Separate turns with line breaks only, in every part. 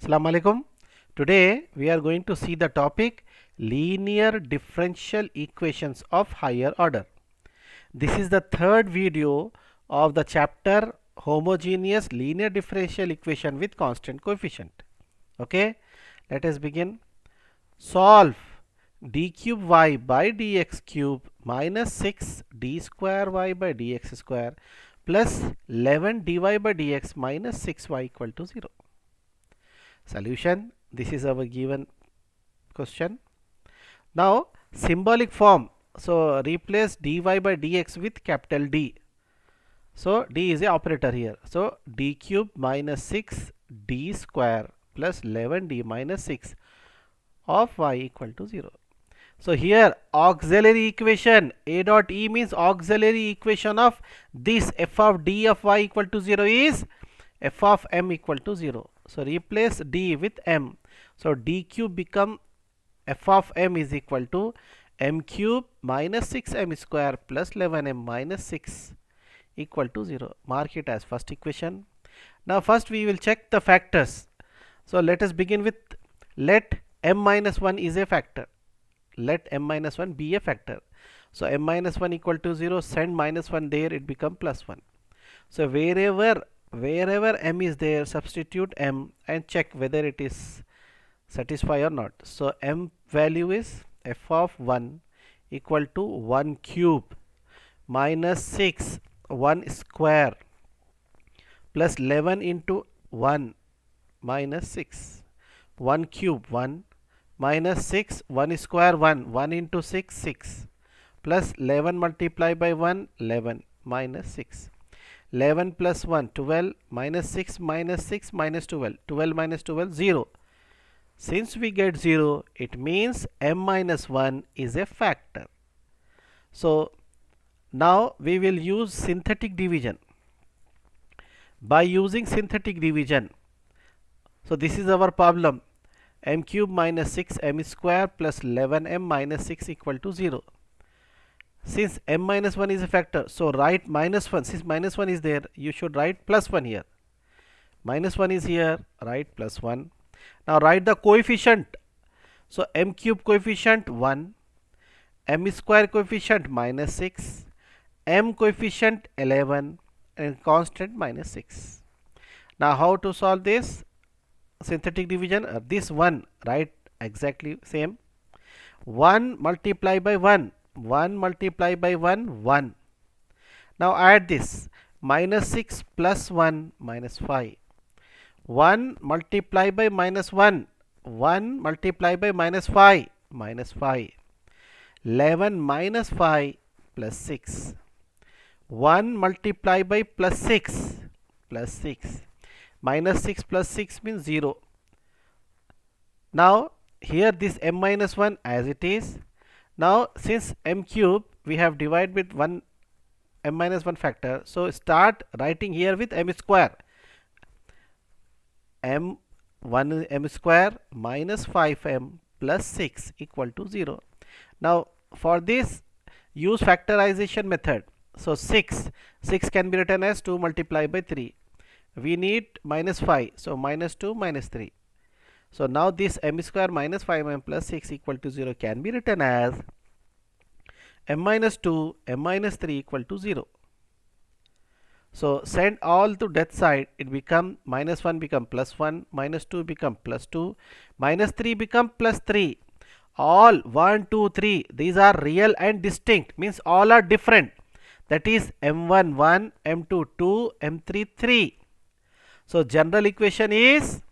Assalamu alaikum. Today we are going to see the topic linear differential equations of higher order. This is the third video of the chapter homogeneous linear differential equation with constant coefficient. Okay, let us begin. Solve d cube y by dx cube minus 6 d square y by dx square plus 11 dy by dx minus 6y equal to 0. Solution: this is our given question. Now symbolic form, so replace dy by dx with capital D. So D is a operator here. So d cube minus 6 d square plus 11 d minus 6 of y equal to 0. So here auxiliary equation A dot E means auxiliary equation of this f of d of y equal to 0 is f of m equal to 0. So replace d with m. So d cube become f of m is equal to m cube minus 6m square plus 11m minus 6 equal to 0. Mark it as first equation. Now first we will check the factors. So let us begin with let m minus 1 is a factor. Let m minus 1 be a factor. So m minus 1 equal to 0, send minus 1 there, it become plus 1. So wherever m is there, substitute m and check whether it is satisfy or not. So m value is f of 1 equal to 1 cube minus 6 1 square plus 11 into 1 minus 6. 1 cube 1 minus 6 1 square 1 into 6 6 plus 11 multiplied by 1 11 minus 6. 11 plus 1 12 minus 6 minus 12 12 minus 12 0. Since we get 0, it means m minus 1 is a factor. So now we will use synthetic division. By using synthetic division, so this is our problem, m cube minus 6m square plus 11m minus 6 equal to 0. Since m minus 1 is a factor, so write minus 1. Since minus 1 is there, you should write plus 1 here. Minus 1 is here, write plus 1. Now write the coefficient. So m cube coefficient 1, m square coefficient minus 6, m coefficient 11 and constant minus 6. Now how to solve this synthetic division? This 1 write exactly same. 1 multiply by 1, 1 multiply by 1 1. Now add this minus 6 plus 1 minus 5. 1 multiply by minus 1, 1 multiply by minus 5 minus 5. 11 minus 5 plus 6. 1 multiply by plus 6 plus 6. Minus 6 plus 6 means 0. Now here this m minus 1 as it is. Now since m cube we have divided with 1 m minus 1 factor, so start writing here with m square. m 1 m square minus 5m plus 6 equal to 0. Now for this use factorization method. So 6 can be written as 2 multiplied by 3. We need minus 5, so minus 2 minus 3. So now this m square minus 5m plus 6 equal to 0 can be written as m minus 2 m minus 3 equal to 0. So send all to that side, it become minus 1 become plus 1, minus 2 become plus 2, minus 3 become plus 3. All 1, 2, 3, these are real and distinct, means all are different. That is m1 1, m2 2, m3 3. So general equation is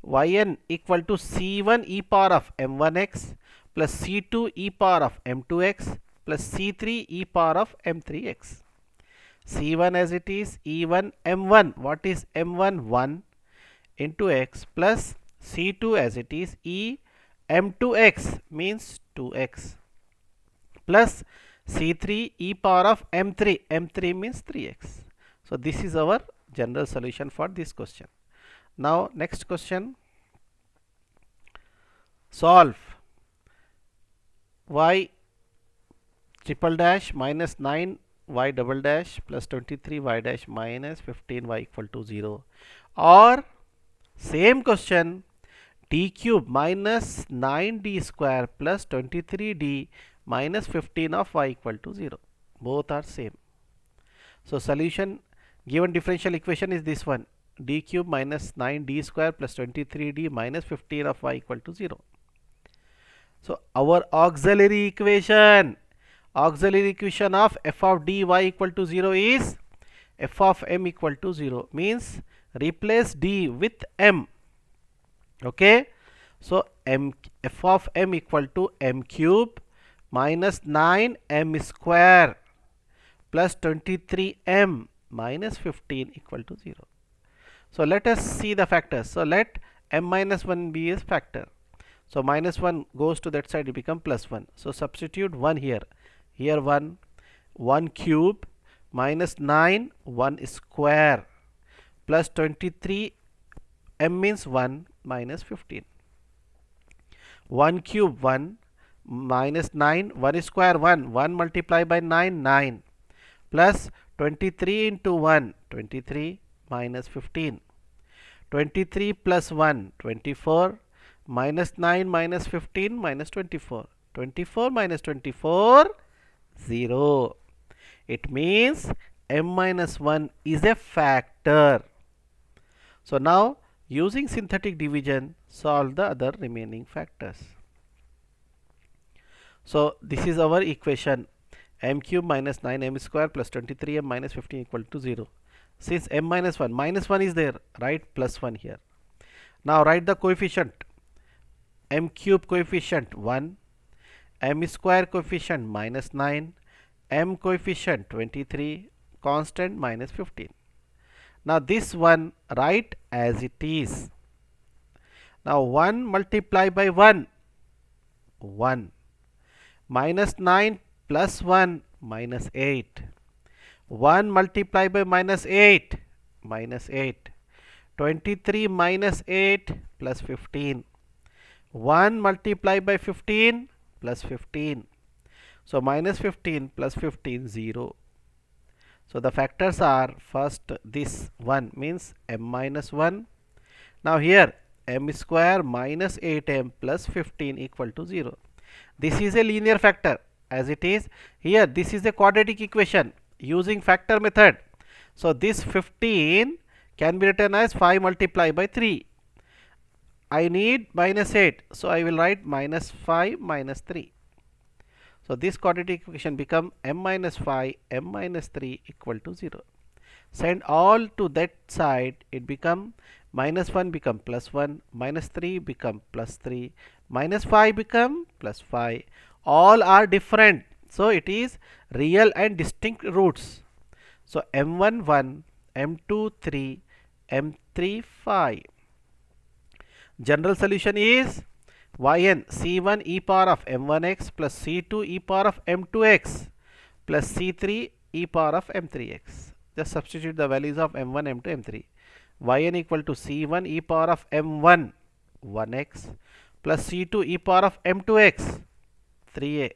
yn equal to c1 e power of m1x plus c2 e power of m2x plus c3 e power of m3x. c1 as it is, e1 m1, what is m1 1 into x plus c2 as it is, e m2x means 2x plus c3 e power of m3, m3 means 3x. So this is our general solution for this question. Now next question, solve y triple dash minus 9 y double dash plus 23 y dash minus 15 y equal to 0, or Same question, d cube minus 9d square plus 23d minus 15 of y equal to 0. Both are same. So solution given differential equation is this one, d cube minus 9d square plus 23d minus 15 of y equal to 0. So our auxiliary equation of f of dy equal to 0 is f of m equal to 0, means replace d with m. Okay, so f of m equal to m cube minus 9m square plus 23m minus 15 equal to 0. So let us see the factors. So let m minus 1 be a factor. So minus 1 goes to that side, it become plus 1. So substitute 1 here. Here 1 cube minus 9 1 square plus 23 m means 1 minus 15. 1 cube 1 minus 9 1 square 1 multiplied by 9 9 plus 23 into 1 23 minus 15. 23 plus 1 24 minus 9 minus 15 minus 24. 24 minus 24 0. It means m minus 1 is a factor. So now using synthetic division, solve the other remaining factors. So this is our equation, m cube minus 9m square plus 23m minus 15 equal to 0. Since m minus 1 is there, write plus 1 here. Now write the coefficient, m cube coefficient 1, m square coefficient minus 9, m coefficient 23, constant minus 15. Now this one write as it is. Now 1 multiply by 1 minus 9 plus 1 minus 8. 1 multiply by minus 8 23 minus 8 plus 15. 1 multiply by 15 plus 15. So minus 15 plus 15 0. So the factors are, first this one means m minus 1. Now here m square minus 8m plus 15 equal to 0. This is a linear factor as it is. Here this is a quadratic equation using factor method. So this 15 can be written as 5 multiplied by 3. I need minus 8. So I will write minus 5 minus 3. So this quadratic equation become m minus 5 m minus 3 equal to 0. Send all to that side, it become minus 1 become plus 1, minus 3 become plus 3, minus 5 become plus 5. All are different. So it is real and distinct roots. So m1 1, m2 3, m3 5. General solution is yn c1 e power of m1x plus c2 e power of m2x plus c3 e power of m3x. Just substitute the values of m1, m2, m3. Yn equal to c1 e power of m1 1x plus c2 e power of m2x 3a.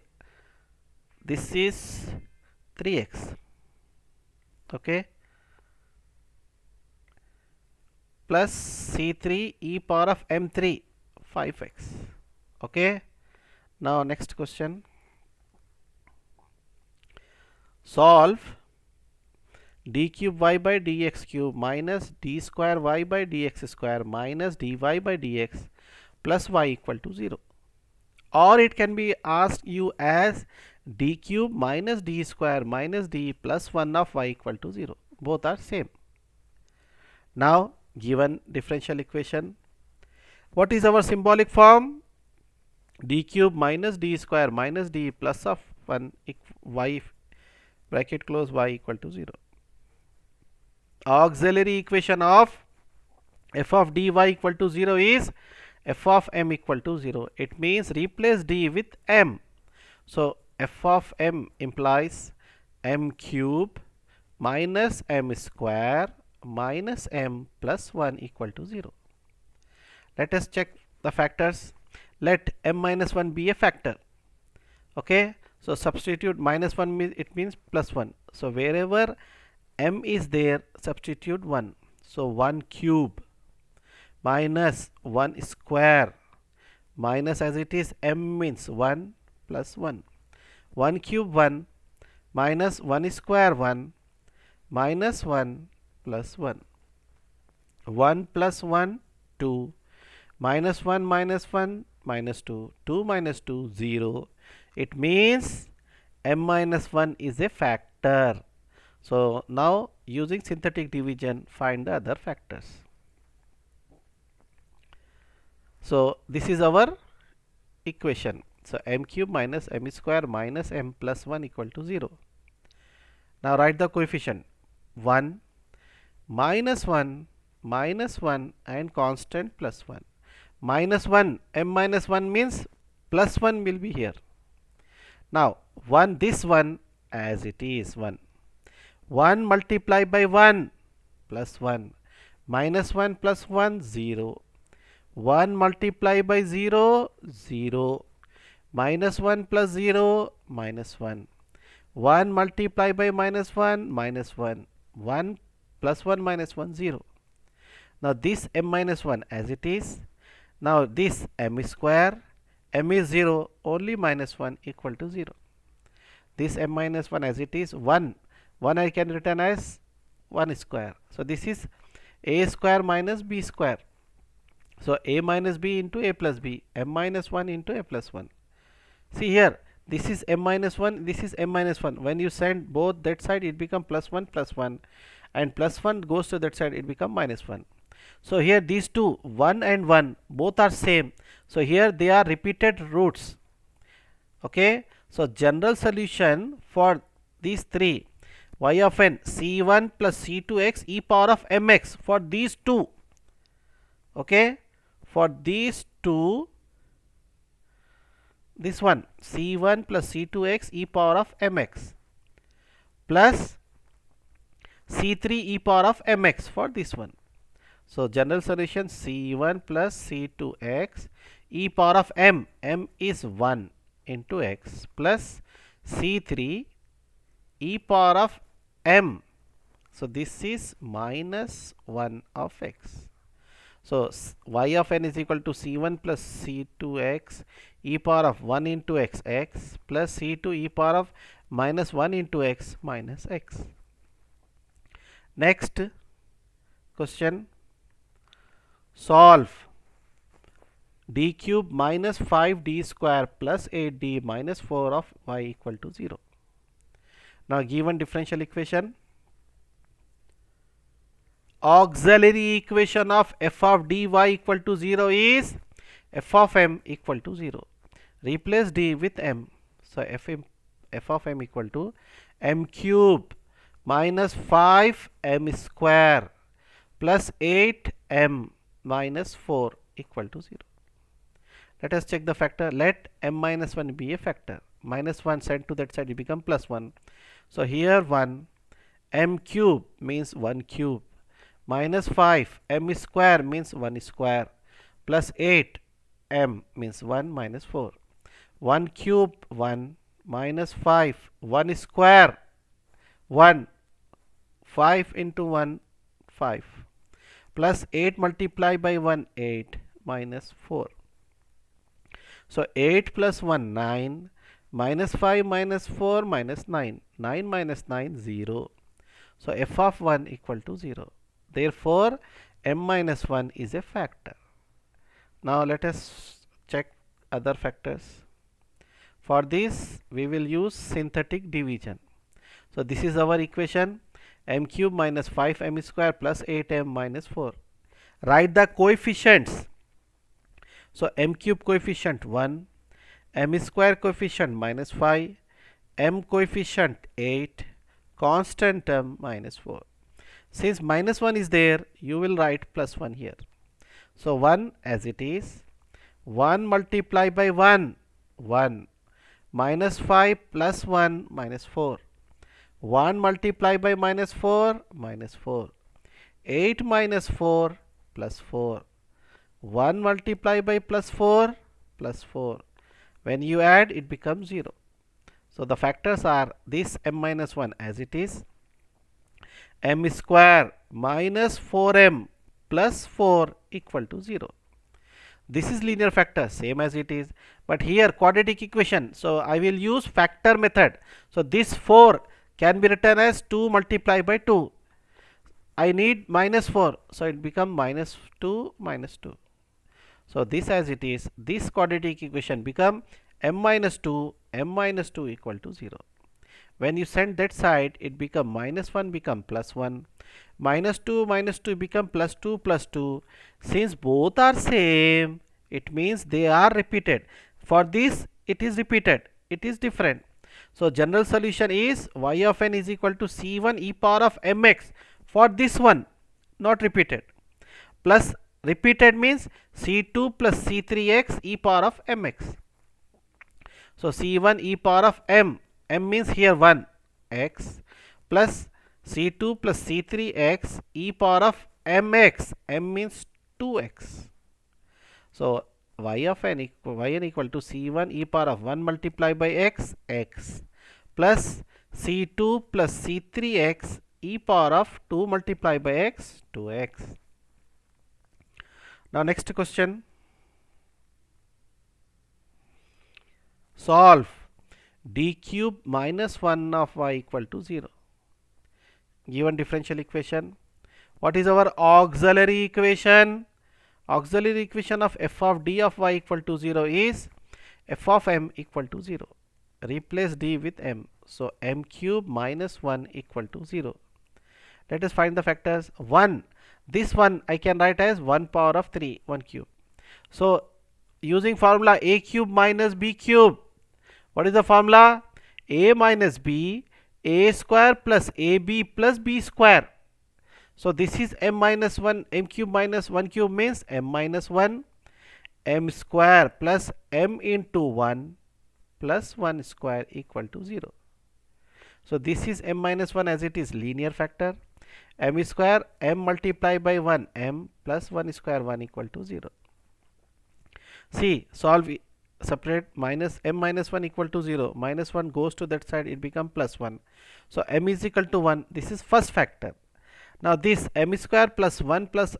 This is 3x. Okay. Plus c3 e power of m3 5x. Okay. Now next question. Solve d cube y by dx cube minus d square y by dx square minus dy by dx plus y equal to 0. Or it can be asked you as d cube minus d square minus d plus 1 of y equal to 0. Both are same. Now given differential equation, what is our symbolic form? D cube minus d square minus d plus of 1 y bracket close y equal to 0. Auxiliary equation of f of dy equal to 0 is f of m equal to 0. It means replace d with m. So f of m implies m cube minus m square minus m plus 1 equal to 0. Let us check the factors. Let m minus 1 be a factor. Okay. So substitute minus 1 it means plus 1. So wherever m is there, substitute 1. So 1 cube minus 1 square minus as it is m means 1 plus 1. 1 cube 1 minus 1 square 1 minus 1 plus 1. 1 plus 1 2 minus 1 minus 1 minus 2. 2 minus 2 0. It means m minus 1 is a factor. So now using synthetic division find the other factors. So this is our equation. So m cube minus m square minus m plus 1 equal to 0. Now write the coefficient 1 minus 1 minus 1 and constant plus 1. Minus 1 m minus 1 means plus 1 will be here. Now 1 this one as it is 1. 1 multiplied by 1 plus 1 minus 1 plus 1 0. 1 multiplied by 0 0 minus 1 plus 0 minus 1. 1 multiplied by minus 1 minus 1. 1 plus 1 minus 1 0. Now this m minus 1 as it is. Now this m square, m is 0, only minus 1 equal to 0. This m minus 1 as it is 1. 1 I can written as 1 square. So this is a square minus b square. So a minus b into a plus b, m minus 1 into a plus 1. See here, this is m minus 1, this is m minus 1. When you send both that side, it become plus 1 and plus 1 goes to that side, it become minus 1. So here these two 1 and 1 both are same. So here they are repeated roots. Okay. So general solution for these three, y of n c1 plus c2x e power of mx, for these two. Okay. For these two, this one c1 plus c2x e power of mx plus c3 e power of mx for this one. So general solution c1 plus c2x e power of m is 1 into x plus c3 e power of m. So this is minus 1 of x. So y of n is equal to c1 plus c2x e power of 1 into x plus c2 e power of minus 1 into x minus x. Next question, solve d cube minus 5d square plus 8d minus 4 of y equal to 0. Now given differential equation, auxiliary equation of f of dy equal to 0 is f of m equal to 0. Replace d with m. So f of m equal to m cube minus 5m square plus 8m minus 4 equal to 0. Let us check the factor. Let m minus 1 be a factor. Minus 1 sent to that side, it become plus 1. So here 1, m cube means 1 cube, minus 5 m square means 1 square, plus 8 m means 1 minus 4. 1 cube 1 minus 5 1 square 1, 5 into 1 5, plus 8 multiplied by 1 8 minus 4. So 8 plus 1 9, minus 5 minus 4 minus 9, 9 minus 9 0. So f of 1 equal to 0. Therefore m minus 1 is a factor. Now let us check other factors. For this we will use synthetic division. So this is our equation, m cube minus 5m square plus 8m minus 4. Write the coefficients. So m cube coefficient 1, m square coefficient minus 5, m coefficient 8, constant term minus 4. Since minus 1 is there, you will write plus 1 here. So 1 as it is, 1 multiplied by 1, 1, minus 5 plus 1 minus 4, 1 multiplied by minus 4 minus 4, 8 minus 4 plus 4, 1 multiplied by plus 4 plus 4. When you add, it becomes 0. So the factors are this m minus 1 as it is, m square minus 4m plus 4 equal to 0. This is linear factor, same as it is, but here quadratic equation, so I will use factor method. So this 4 can be written as 2 multiplied by 2. I need minus 4, so it become minus 2 minus 2. So this as it is, this quadratic equation become m minus 2 equal to 0. When you send that side, it become minus 1 become plus 1, minus 2 become plus 2. Since both are same, it means they are repeated. For this, it is repeated, it is different. So general solution is y of n is equal to c1 e power of mx for this one, not repeated, plus repeated means c2 plus c3x e power of mx. So c1 e power of m means here 1 x plus c2 plus c3 x e power of mx, m means 2x. So y of n equal to c1 e power of 1 multiplied by x plus c2 plus c3x e power of 2 multiplied by x 2x. Now next question. Solve d cube minus 1 of y equal to 0. Given differential equation. What is our auxiliary equation? Auxiliary equation of f of d of y equal to 0 is f of m equal to 0. Replace d with m. So m cube minus 1 equal to 0. Let us find the factors. 1. This one I can write as 1 power of 3, 1 cube. So using formula a cube minus b cube. What is the formula? A minus b, a square plus ab plus b square. So this is m minus 1, m cube minus 1 cube means m minus 1, m square plus m into 1 plus 1 square equal to 0. So this is m minus 1 as it is linear factor. M square, m multiplied by 1, m plus 1 square 1 equal to 0. See, solve separate minus m minus 1 equal to 0. Minus 1 goes to that side, it become plus 1. So m is equal to 1. This is first factor. Now this m square plus 1 plus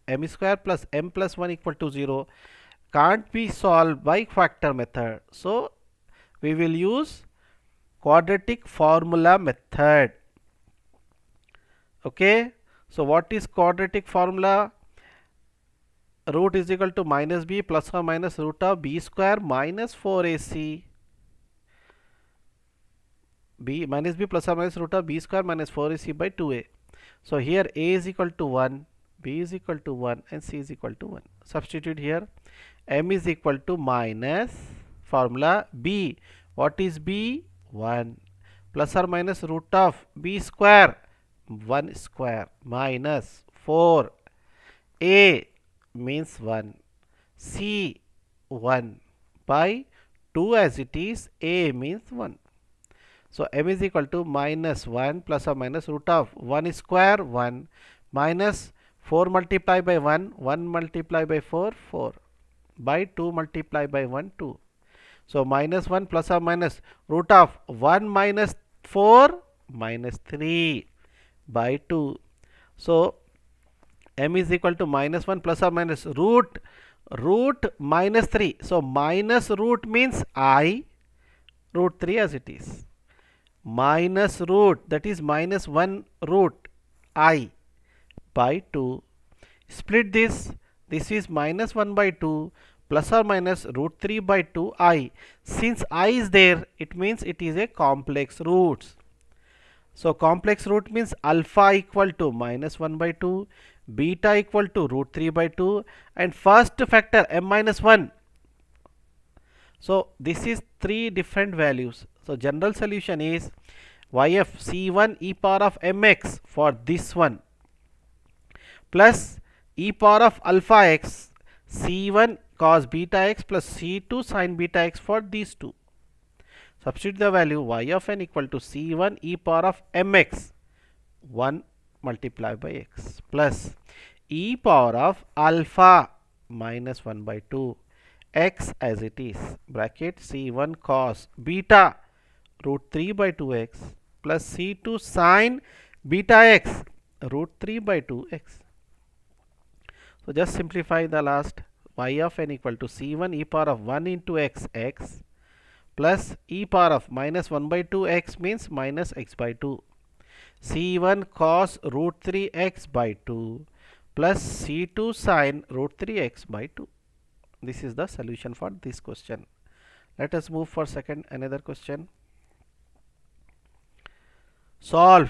m square plus m plus 1 equal to 0 can't be solved by factor method. So we will use quadratic formula method. Okay. So what is quadratic formula? Root is equal to minus b plus or minus root of b square minus 4ac. B minus b plus or minus root of b square minus 4ac by 2a. So here a is equal to 1, b is equal to 1 and c is equal to 1. Substitute here. M is equal to minus formula b. What is b? 1 plus or minus root of b square 1 square minus 4 a means 1 c 1 by 2 as it is a means 1. So m is equal to minus 1 plus or minus root of 1 square 1 minus 4 multiplied by 1 multiplied by 4 4 by 2 multiplied by 1 2. So minus 1 plus or minus root of 1 minus 4 minus 3 by 2. So m is equal to minus 1 plus or minus root minus 3. So minus root means I root 3 as it is. Minus root, that is minus 1 root I by 2. Split this. This is minus 1 by 2 plus or minus root 3 by 2 I. Since I is there, it means it is a complex roots. So complex root means alpha equal to minus 1 by 2, beta equal to root 3 by 2 and first factor m minus 1. So this is 3 different values. So general solution is yf c1 e power of mx for this one plus e power of alpha x c1 cos beta x plus c2 sin beta x for these two. Substitute the value y of n equal to c1 e power of mx 1 multiplied by x plus e power of alpha minus 1 by 2 x as it is bracket c1 cos beta root 3 by 2x plus c2 sin beta x root 3 by 2x. So just simplify the last. Y of n equal to c1 e power of 1 into x x plus e power of minus 1 by 2 x means minus x by 2. C1 cos root 3 x by 2 plus C2 sin root 3 x by 2. This is the solution for this question. Let us move for second another question. Solve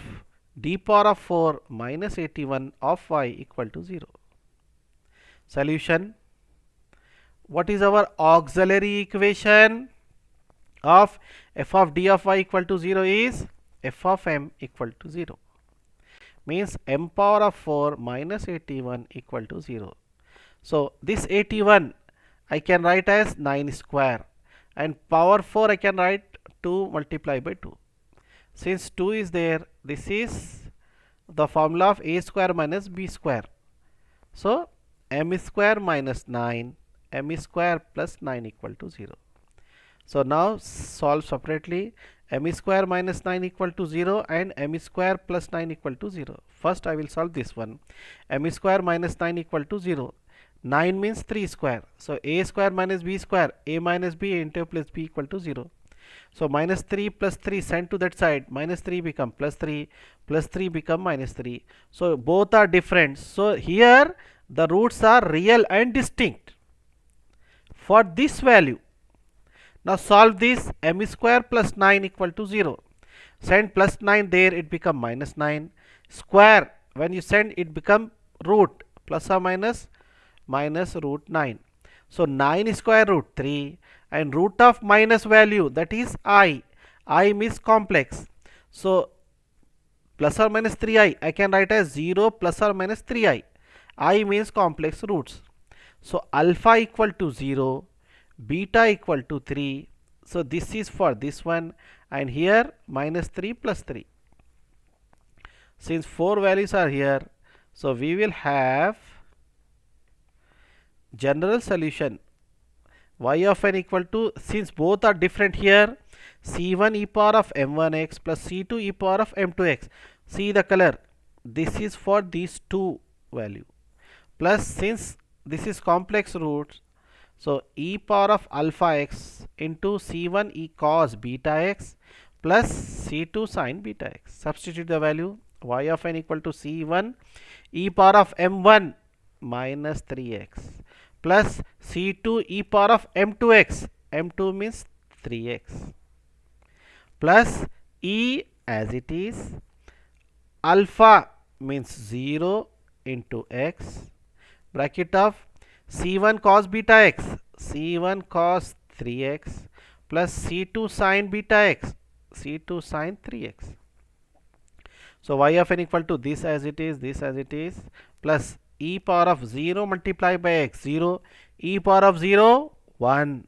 d power of 4 minus 81 of y equal to 0. Solution. What is our auxiliary equation of f of d of y equal to 0 is f of m equal to 0. Means m power of 4 minus 81 equal to 0. So this 81 I can write as 9 square and power 4 I can write 2 multiplied by 2. Since 2 is there, this is the formula of a square minus b square. So m square minus 9, m square plus 9 equal to 0. So now solve separately. M square minus 9 equal to 0 and m square plus 9 equal to 0. First I will solve this one. M square minus 9 equal to 0. 9 means 3 square. So a square minus b square, a minus b into plus b equal to 0. So minus 3 plus 3 sent to that side, minus 3 become plus 3 become minus 3. So both are different. So here the roots are real and distinct for this value. Now solve this. M square plus 9 equal to 0. Send plus 9 there, it become minus 9. Square, when you send it become root, plus or minus root 9. So 9 square root 3 and root of minus value, that is I means complex. So plus or minus 3i I can write as 0 plus or minus 3i. I means complex roots. So alpha equal to 0, beta equal to 3. So this is for this one, and here minus 3 plus 3. Since 4 values are here, so we will have general solution y of n equal to, since both are different here, c1 e power of m1x plus c2 e power of m2x. See the color, this is for these two value, plus since this is complex roots, so e power of alpha x into c1 e cos beta x plus c2 sin beta x. Substitute the value. Y of n equal to c1 e power of m1 minus 3x plus c2 e power of m2x, m2 means 3x, plus e as it is, alpha means 0 into x, bracket of c1 cos beta x, c1 cos 3x plus c2 sin beta x, c2 sin 3x. So y of n equal to this as it is, plus e power of 0 multiplied by x, 0, e power of 0, 1,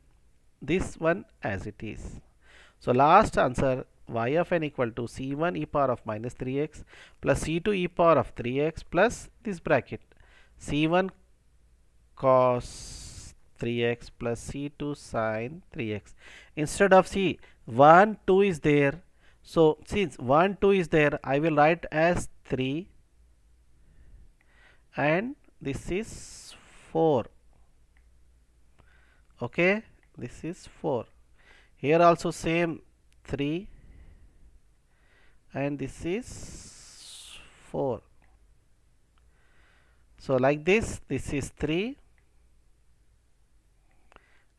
this one as it is. So last answer, y of n equal to c1 e power of minus 3x plus c2 e power of 3x plus this bracket, c1 cos 3x plus c2 sin 3x. Instead of c, 1, 2 is there. So since 1, 2 is there, I will write as 3 and this is 4. Okay, this is 4. Here also same 3 and this is 4. So like this is 3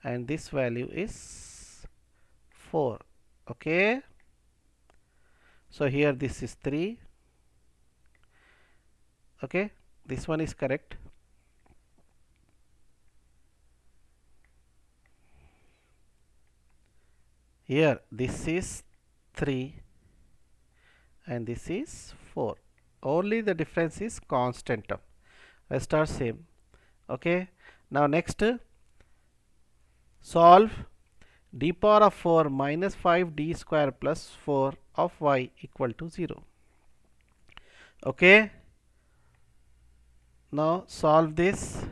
and this value is 4. Okay. So here this is 3. Okay, this one is correct. Here this is 3 and this is 4. Only the difference is constant term. Rest are same. Okay. Now next, solve d power of 4 minus 5d square plus 4 of y equal to 0. Okay. Now solve this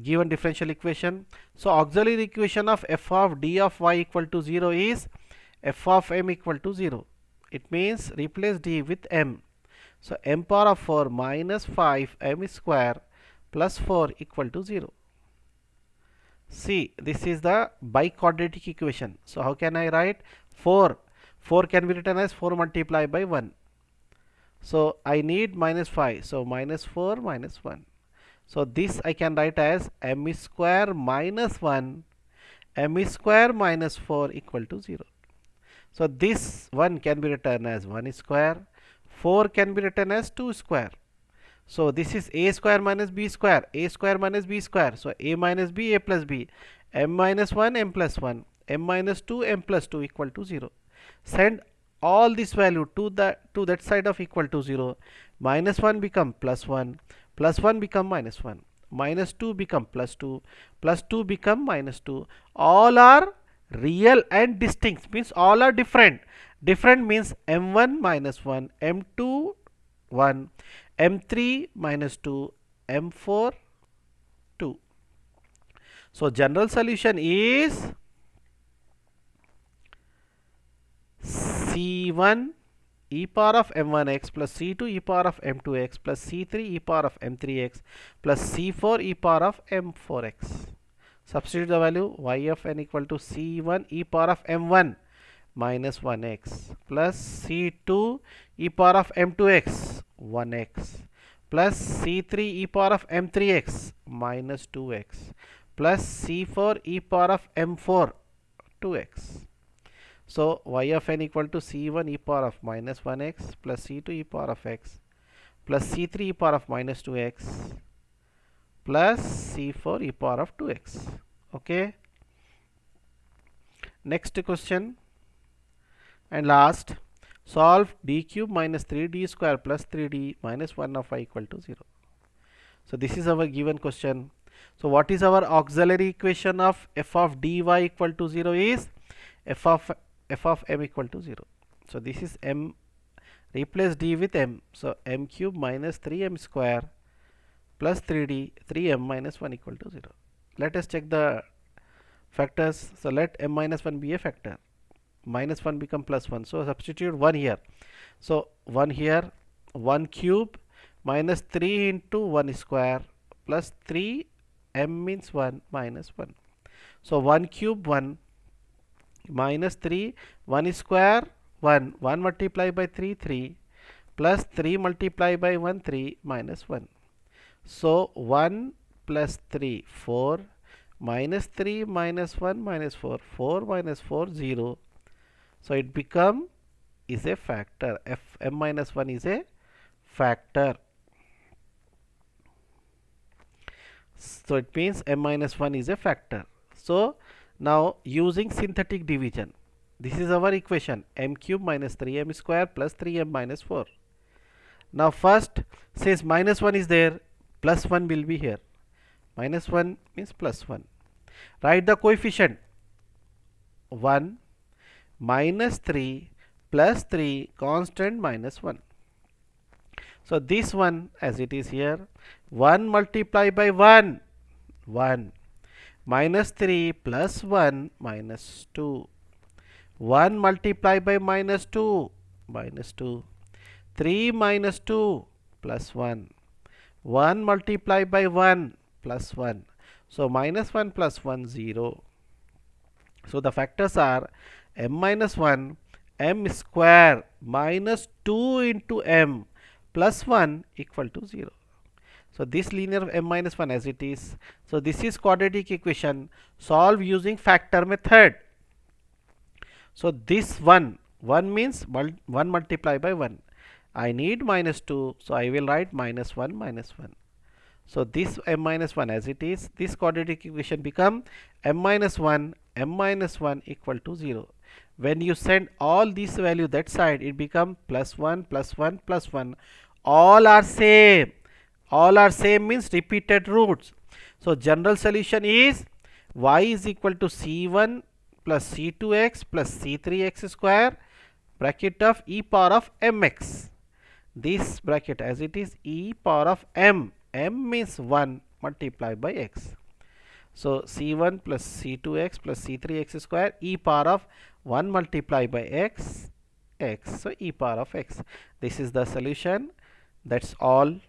given differential equation. So auxiliary equation of f of d of y equal to 0 is f of m equal to 0. It means replace d with m. So m power of 4 minus 5 m square plus 4 equal to 0. See, this is the biquadratic equation. So how can I write 4? 4 can be written as 4 multiplied by 1. So I need minus 5. So minus 4 minus 1. So this I can write as m square minus 1, m square minus 4 equal to 0. So this 1 can be written as 1 square, 4 can be written as 2 square. So this is a square minus b square, a square minus b square. So a minus b, a plus b, m minus 1, m plus 1, m minus 2, m plus 2 equal to 0. Send all this value to that side of equal to 0. Minus 1 become plus 1, plus 1 become minus 1, minus 2 become plus 2, plus 2 become minus 2. All are real and distinct, means all are different. Different means m1 minus 1, m2 1, m3 minus 2, m4 2. So general solution is c1 e power of m1x plus c2 e power of m2x plus c3 e power of m3x plus c4 e power of m4x. Substitute the value y of n equal to c1 e power of m1 minus 1x plus c2 e power of m2x 1x plus c3 e power of m3x minus 2x plus c4 e power of m4 2x. So y of n equal to c1 e power of minus 1x plus c2 e power of x plus c3 e power of minus 2x plus c4 e power of 2x. Okay. Next question and last, solve d cube minus 3d square plus 3d minus 1 of y equal to 0. So this is our given question. So what is our auxiliary equation of f of dy equal to 0 is f of m equal to 0. So this is m, replace d with m. So m cube minus 3m square plus 3d, 3m minus 1 equal to 0. Let us check the factors. So let m minus 1 be a factor. Minus 1 become plus 1. So substitute 1 here. So 1 here, 1 cube minus 3 into 1 square plus 3 m means 1 minus 1. So 1 cube 1 minus 3, 1 square 1, 1 multiplied by 3 3 plus 3 multiplied by 1 3 minus 1. So 1 plus 3 4 minus 3 minus 1 minus 4, 4 minus 4 0. So it become is a factor. m minus 1 is a factor. So it means m minus 1 is a factor. So now using synthetic division, this is our equation, m cube minus 3m square plus 3m minus 4. Now first, since minus 1 is there, plus 1 will be here. Minus 1 means plus 1. Write the coefficient 1 minus 3 plus 3 constant minus 1. So this one as it is here, 1 multiplied by 1 1 minus 3 plus 1 minus 2, 1 multiplied by minus 2 minus 2, 3 minus 2 plus 1, 1 multiplied by 1 plus 1. So minus 1 plus 1 0. So the factors are m minus 1, m square minus 2 into m plus 1 equal to 0. So this linear of m minus 1 as it is. So this is quadratic equation. Solve using factor method. So this 1 means 1 multiplied by 1. I need minus 2. So I will write minus 1 minus 1. So this m minus 1 as it is. This quadratic equation become m minus 1 equal to 0. When you send all these value that side, it become plus 1 plus 1 plus 1. All are same. All are same means repeated roots. So general solution is y is equal to c1 plus c2x plus c3x square bracket of e power of mx. This bracket as it is e power of m. M means 1 multiplied by x. So c1 plus c2x plus c3x square e power of 1 multiplied by x, x. So e power of x. This is the solution. That's all.